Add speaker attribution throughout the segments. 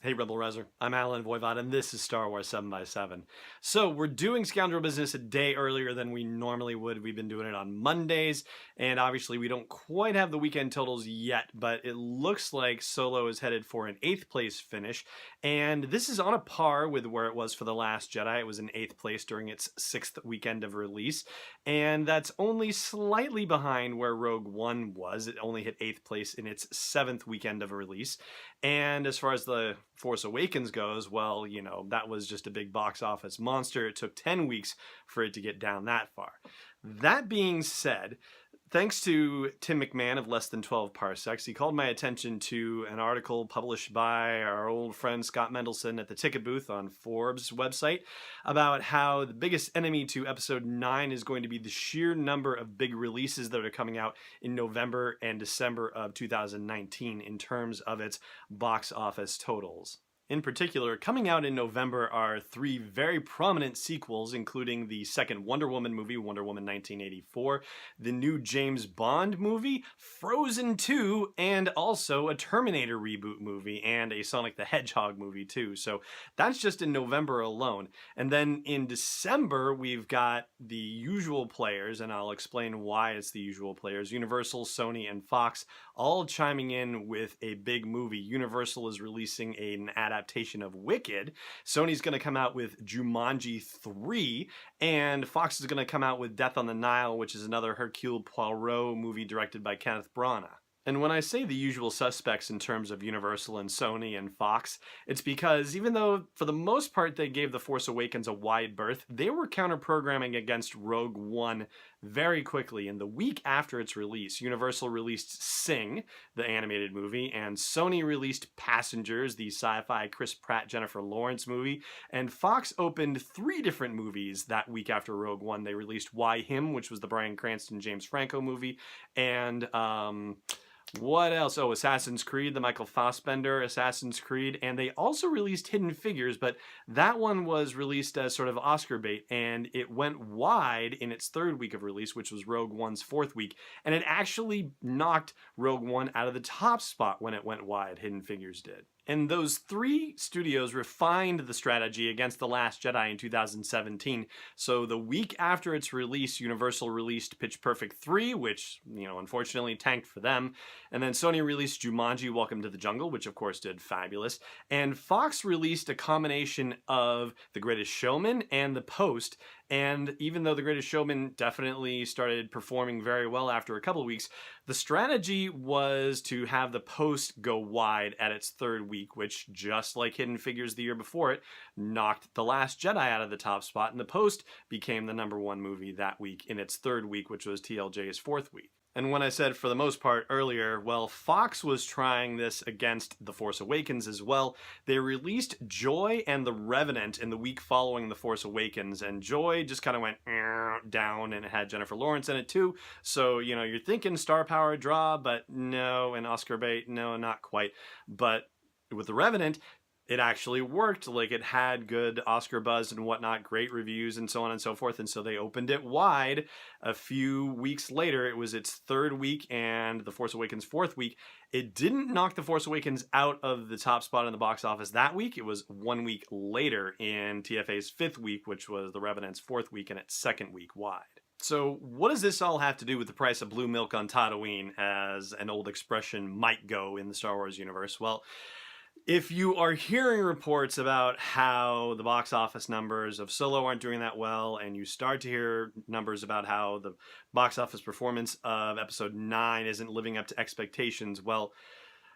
Speaker 1: Hey Rebel Reser, I'm Alan Voivod and this is Star Wars 7x7. So we're doing Scoundrel Business a day earlier than we normally would. We've been doing it on Mondays, and obviously we don't quite have the weekend totals yet, but it looks like Solo is headed for an 8th place finish, and this is on a par with where it was for The Last Jedi. It was in 8th place during its 6th weekend of release, and that's only slightly behind where Rogue One was. It only hit 8th place in its 7th weekend of release. And as far as the Force Awakens goes, well, you know, that was just a big box office monster. It took 10 weeks for it to get down that far. That being said, thanks to Tim McMahon of Less Than 12 Parsecs, he called my attention to an article published by our old friend Scott Mendelson at the Ticket Booth on Forbes website about how the biggest enemy to Episode 9 is going to be the sheer number of big releases that are coming out in November and December of 2019 in terms of its box office totals. In particular, coming out in November are 3 very prominent sequels, including the second Wonder Woman movie, Wonder Woman 1984, the new James Bond movie, Frozen 2, and also a Terminator reboot movie, and a Sonic the Hedgehog movie too. So that's just in November alone. And then in December, we've got the usual players, and I'll explain why it's the usual players, Universal, Sony, and Fox, all chiming in with a big movie. Universal is releasing an adaptation of Wicked. Sony's going to come out with Jumanji 3, and Fox is going to come out with Death on the Nile, which is another Hercule Poirot movie directed by Kenneth Branagh. And when I say the usual suspects in terms of Universal and Sony and Fox, it's because even though for the most part they gave The Force Awakens a wide berth, they were counter-programming against Rogue One very quickly. And the week after its release, Universal released Sing, the animated movie, and Sony released Passengers, the sci-fi Chris Pratt, Jennifer Lawrence movie, and Fox opened 3 different movies that week after Rogue One. They released Why Him, which was the Bryan Cranston, James Franco movie, and what else? Oh, Assassin's Creed, the Michael Fassbender Assassin's Creed, and they also released Hidden Figures, but that one was released as sort of Oscar bait, and it went wide in its 3rd week of release, which was Rogue One's 4th week, and it actually knocked Rogue One out of the top spot when it went wide, Hidden Figures did. And those 3 studios refined the strategy against The Last Jedi in 2017. So the week after its release, Universal released Pitch Perfect 3, which, you know, unfortunately tanked for them. And then Sony released Jumanji: Welcome to the Jungle, which of course did fabulous. And Fox released a combination of The Greatest Showman and The Post. And even though The Greatest Showman definitely started performing very well after a couple of weeks, the strategy was to have The Post go wide at its 3rd week, which, just like Hidden Figures the year before it, knocked The Last Jedi out of the top spot, and The Post became the #1 movie that week in its 3rd week, which was TLJ's 4th week. And when I said for the most part earlier, well, Fox was trying this against The Force Awakens as well. They released Joy and The Revenant in the week following The Force Awakens, and Joy just kind of went down, and it had Jennifer Lawrence in it too. So, you know, you're thinking star power draw, but no, and Oscar bait, no, not quite. But with The Revenant, it actually worked. Like, it had good Oscar buzz and whatnot, great reviews and so on and so forth, and so they opened it wide. A few weeks later, it was its 3rd week and The Force Awakens' 4th week. It didn't knock The Force Awakens out of the top spot in the box office that week. It was 1 week later in TFA's 5th week, which was The Revenant's 4th week and its 2nd week wide. So what does this all have to do with the price of blue milk on Tatooine, as an old expression might go in the Star Wars universe? Well, if you are hearing reports about how the box office numbers of Solo aren't doing that well, and you start to hear numbers about how the box office performance of Episode 9 isn't living up to expectations, well,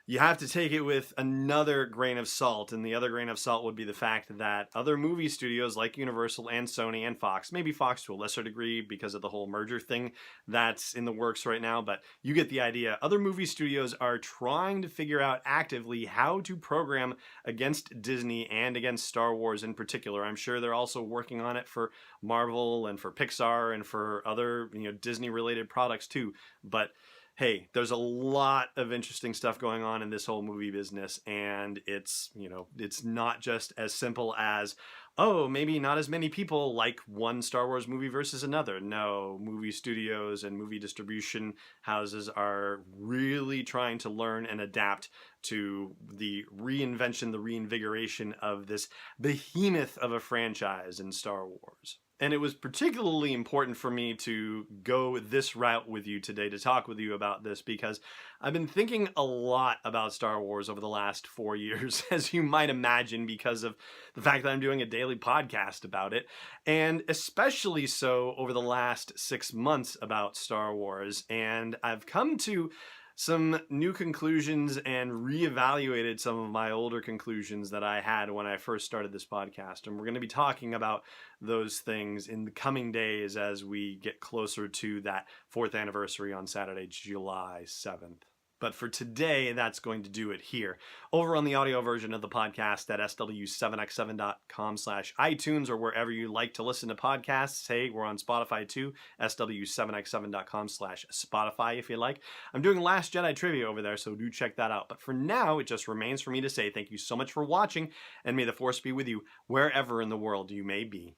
Speaker 1: you have to take it with another grain of salt, and the other grain of salt would be the fact that other movie studios like Universal and Sony and Fox, maybe Fox to a lesser degree because of the whole merger thing that's in the works right now, but you get the idea. Other movie studios are trying to figure out actively how to program against Disney and against Star Wars in particular. I'm sure they're also working on it for Marvel and for Pixar and for other, you know, Disney-related products too, but hey, there's a lot of interesting stuff going on in this whole movie business, and it's, you know, it's not just as simple as, oh, maybe not as many people like one Star Wars movie versus another. No, movie studios and movie distribution houses are really trying to learn and adapt to the reinvention, the reinvigoration of this behemoth of a franchise in Star Wars. And it was particularly important for me to go this route with you today to talk with you about this because I've been thinking a lot about Star Wars over the last 4 years, as you might imagine, because of the fact that I'm doing a daily podcast about it, and especially so over the last 6 months about Star Wars. And I've come to some new conclusions and reevaluated some of my older conclusions that I had when I first started this podcast. And we're going to be talking about those things in the coming days as we get closer to that 4th anniversary on Saturday, July 7th. But for today, that's going to do it here. Over on the audio version of the podcast at sw7x7.com/iTunes or wherever you like to listen to podcasts. Hey, we're on Spotify too, sw7x7.com/Spotify if you like. I'm doing Last Jedi trivia over there, so do check that out. But for now, it just remains for me to say thank you so much for watching, and may the Force be with you wherever in the world you may be.